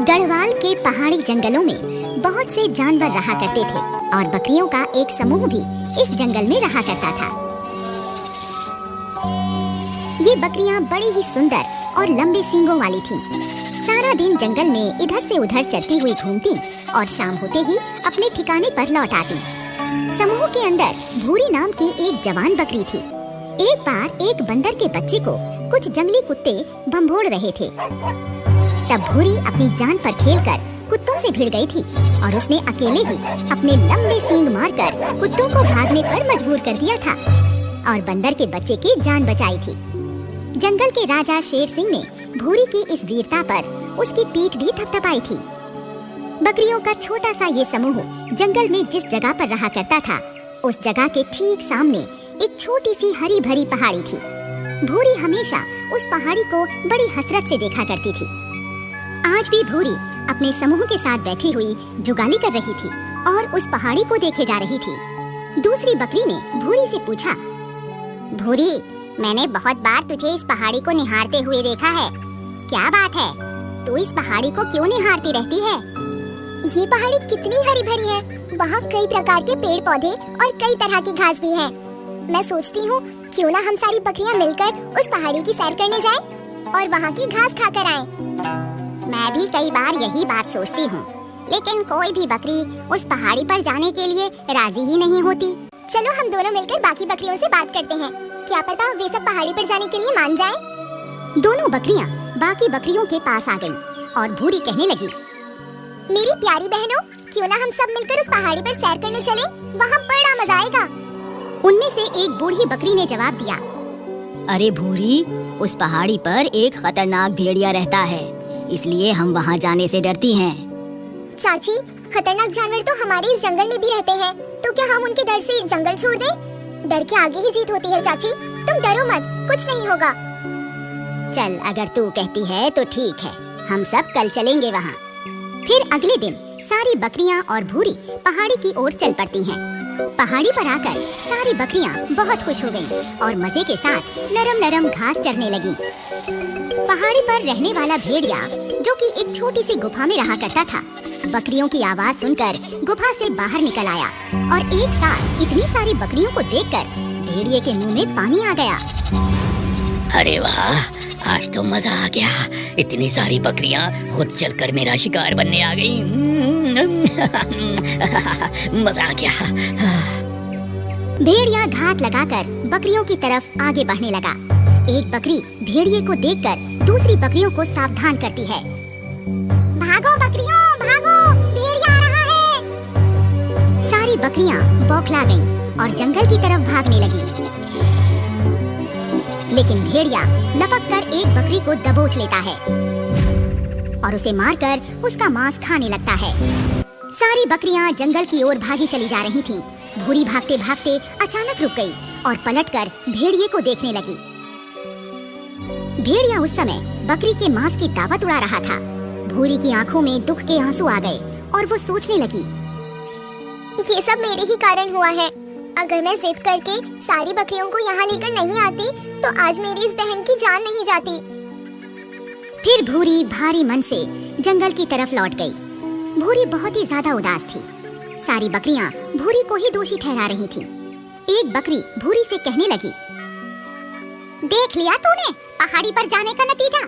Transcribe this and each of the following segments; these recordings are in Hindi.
गढ़वाल के पहाड़ी जंगलों में बहुत से जानवर रहा करते थे और बकरियों का एक समूह भी इस जंगल में रहा करता था। ये बकरियां बड़ी ही सुंदर और लंबे सींगों वाली थीं। सारा दिन जंगल में इधर से उधर चरती हुई घूमती और शाम होते ही अपने ठिकाने पर लौट आती। समूह के अंदर भूरी नाम की एक जवान बकरी थी। एक बार एक बंदर के बच्चे को कुछ जंगली कुत्ते भंभोड़ रहे थे। तब भूरी अपनी जान पर खेलकर कुत्तों से भिड़ गई थी और उसने अकेले ही अपने लंबे सींग मारकर कुत्तों को भागने पर मजबूर कर दिया था और बंदर के बच्चे की जान बचाई थी। जंगल के राजा शेर सिंह ने भूरी की इस वीरता पर उसकी पीठ भी थपथपाई थी। बकरियों का छोटा सा ये समूह जंगल में जिस जगह पर रहा करता था, उस जगह के ठीक सामने एक छोटी सी हरी भरी पहाड़ी थी। भूरी हमेशा उस पहाड़ी को बड़ी हसरत से देखा करती थी। आज भी भूरी अपने समूह के साथ बैठी हुई जुगाली कर रही थी और उस पहाड़ी को देखे जा रही थी। दूसरी बकरी ने भूरी से पूछा, भूरी, मैंने बहुत बार तुझे इस पहाड़ी को निहारते हुए देखा है। क्या बात है, तू इस पहाड़ी को क्यों निहारती रहती है? ये पहाड़ी कितनी हरी भरी है। वहाँ कई प्रकार के पेड़ पौधे और कई तरह की घास भी है। मैं सोचती हूँ क्यों ना हम सारी बकरियाँ मिलकर उस पहाड़ी की सैर करने जाएं और वहाँ की घास खाकर आएं। मैं भी कई बार यही बात सोचती हूँ, लेकिन कोई भी बकरी उस पहाड़ी पर जाने के लिए राजी ही नहीं होती। चलो हम दोनों मिलकर बाकी बकरियों से बात करते हैं, क्या पता वे सब पहाड़ी पर जाने के लिए मान जाएं। दोनों बकरियाँ बाकी बकरियों के पास आ गईं और भूरी कहने लगी, मेरी प्यारी बहनों, क्यों ना हम सब मिलकर उस पहाड़ी पर सैर करने चलें? वहाँ बड़ा मजा आएगा। उनमें से एक बूढ़ी बकरी ने जवाब दिया, अरे भूरी, उस पहाड़ी पर एक खतरनाक भेड़िया रहता है, इसलिए हम वहाँ जाने से डरती हैं। चाची, खतरनाक जानवर तो हमारे इस जंगल में भी रहते हैं, तो क्या हम उनके डर से जंगल छोड़ दें? डर के आगे ही जीत होती है चाची, तुम डरो मत, कुछ नहीं होगा। चल, अगर तू कहती है तो ठीक है, हम सब कल चलेंगे वहाँ। फिर अगले दिन सारी बकरियाँ और भूरी पहाड़ी की ओर चल पड़ती हैं। पहाड़ी पर आकर सारी बकरियाँ बहुत खुश हो गईं और मजे के साथ नरम नरम घास चरने लगीं। पहाड़ी पर रहने वाला भेड़िया, जो कि एक छोटी सी गुफा में रहा करता था, बकरियों की आवाज सुनकर गुफा से बाहर निकल आया और एक साथ इतनी सारी बकरियों को देखकर भेड़िए के मुंह में पानी आ गया। अरे वाह, आज तो मजा आ गया। इतनी सारी बकरियां खुद चलकर मेरा शिकार बनने आ गई। मजा आ गया। भेड़िया घात लगाकर बकरियों की तरफ आगे बढ़ने लगा। एक बकरी भेड़िए को देखकर दूसरी बकरियों को सावधान करती है, भागो बकरियों, भागो, भेड़िया आ रहा है। सारी बकरियां बौखला गईं और जंगल की तरफ भागने लगी। लेकिन भेड़िया लपक कर एक बकरी को दबोच लेता है और उसे मारकर उसका मांस खाने लगता है। सारी बकरियां जंगल की ओर भागी चली जा रही थीं। भूरी भागते भागते अचानक रुक गई और पलटकर भेड़िए को देखने लगी। भेड़िया उस समय बकरी के मांस की दावत उड़ा रहा था। भूरी की आंखों में दुख के आंसू आ गए और वो सोचने लगी, ये सब मेरे ही कारण हुआ है। अगर मैं जिद करके सारी बकरियों को यहाँ लेकर नहीं आती, तो आज मेरी इस बहन की जान नहीं जाती। फिर भूरी भारी मन से जंगल की तरफ लौट गई। भूरी बहुत ही ज्यादा उदास थी। सारी बकरियां भूरी को ही दोषी ठहरा रही थीं। एक बकरी भूरी से कहने लगी, देख लिया तूने पहाड़ी पर जाने का नतीजा?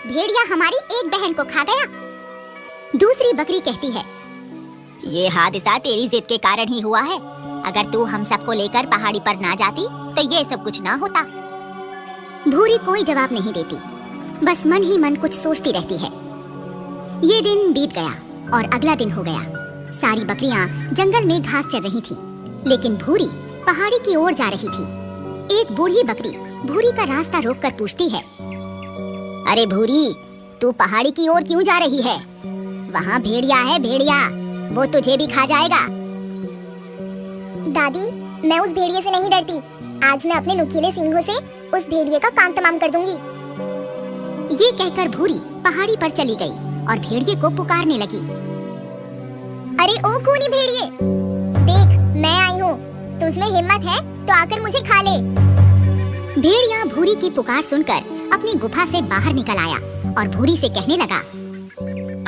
भेड़िया हमारी एक बहन को खा गया। दूसरी बकरी कहती है, ये हादसा तेरी जिद के कारण ही हुआ है। अगर तू हम सबको लेकर पहाड़ी पर ना जाती तो ये सब कुछ ना होता। भूरी कोई जवाब नहीं देती, बस मन ही मन कुछ सोचती रहती है। ये दिन बीत गया और अगला दिन हो गया। सारी बकरियां जंगल में घास चर रही थीं, लेकिन भूरी पहाड़ी की ओर जा रही थी। एक बूढ़ी बकरी भूरी का रास्ता रोककर पूछती है, अरे भूरी, तू पहाड़ी की ओर क्यों जा रही है? वहाँ भेड़िया है, भेड़िया, वो तुझे भी खा जाएगा। दादी, मैं उस भेड़िए से नहीं डरती। आज मैं अपने नुकीले सींगों से उस भेड़िए का काम तमाम कर दूंगी। ये कहकर भूरी पहाड़ी पर चली गई और भेड़िए को पुकारने लगी, अरे ओ खूनी भेड़िए, देख मैं आई हूँ। तुझमें हिम्मत है तो आकर मुझे खा ले। भेड़िया भूरी की पुकार सुनकर अपनी गुफा से बाहर निकल आया और भूरी से कहने लगा,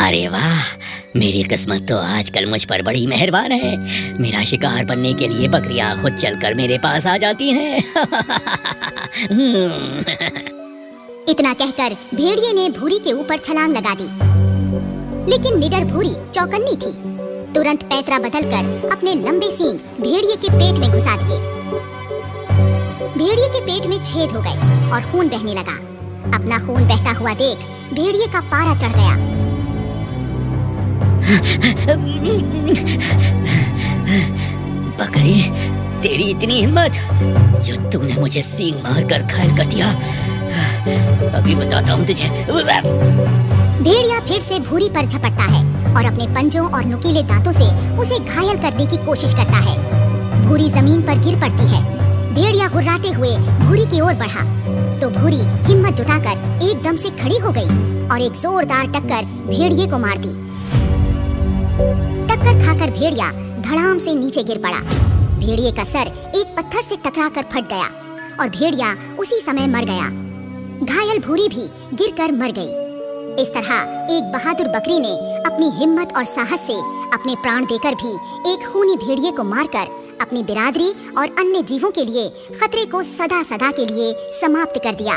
अरे वाह, मेरी किस्मत तो आजकल मुझ पर बड़ी मेहरबान है। मेरा शिकार बनने के लिए बकरियां खुद चलकर मेरे पास आ जाती हैं। इतना कहकर भेड़िए ने भूरी के ऊपर छलांग लगा दी, लेकिन निडर भूरी चौकन्नी थी। तुरंत पैतरा बदलकर अपने लंबे सींग भेड़िए के पेट में घुसा दिए। भेड़िए के पेट में छेद हो गए और खून बहने लगा। अपना खून बहता हुआ देख भेड़िए का पारा चढ़ गया। बकरी, तेरी इतनी हिम्मत जो तूने मुझे सींग मारकर घायल कर दिया। अभी बताता हूँ तुझे। भेड़िया फिर से भूरी पर झपटता है और अपने पंजों और नुकीले दांतों से उसे घायल करने की कोशिश करता है। भूरी जमीन पर गिर पड़ती है। भेड़िया गुर्राते हुए भूरी की ओर बढ़ा तो भूरी हिम्मत जुटाकर एकदम से खड़ी हो गई और एक जोरदार टक्कर भेड़िए को मार दी। टक्कर खाकर भेड़िया धड़ाम से नीचे गिर पड़ा। भेड़िए का सर एक पत्थर से टकराकर फट गया और भेड़िया उसी समय मर गया। घायल भूरी भी गिरकर मर गई। इस तरह एक बहादुर बकरी ने अपनी हिम्मत और साहस से अपने प्राण देकर भी एक खूनी भेड़िए को मारकर अपनी बिरादरी और अन्य जीवों के लिए खतरे को सदा सदा के लिए समाप्त कर दिया।